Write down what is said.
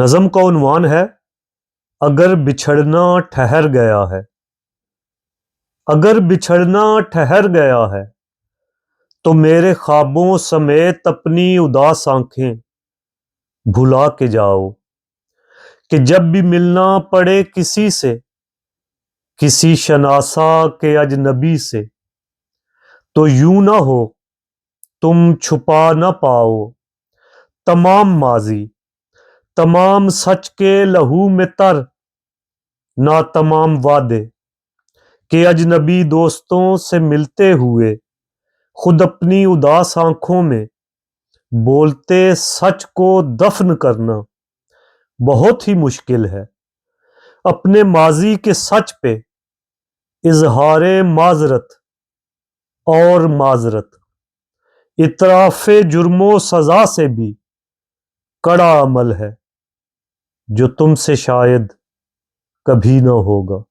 نظم کا عنوان ہے اگر بچھڑنا ٹھہر گیا ہے۔ اگر بچھڑنا ٹھہر گیا ہے تو میرے خوابوں سمیت اپنی اداس آنکھیں بھلا کے جاؤ، کہ جب بھی ملنا پڑے کسی سے، کسی شناسا کے اجنبی سے، تو یوں نہ ہو تم چھپا نہ پاؤ تمام ماضی، تمام سچ کے لہو میں تر نا تمام وعدے، کہ اجنبی دوستوں سے ملتے ہوئے خود اپنی اداس آنکھوں میں بولتے سچ کو دفن کرنا بہت ہی مشکل ہے۔ اپنے ماضی کے سچ پہ اظہار معذرت اور معذرت اعتراف جرم و سزا سے بھی کڑا عمل ہے، جو تم سے شاید کبھی نہ ہوگا۔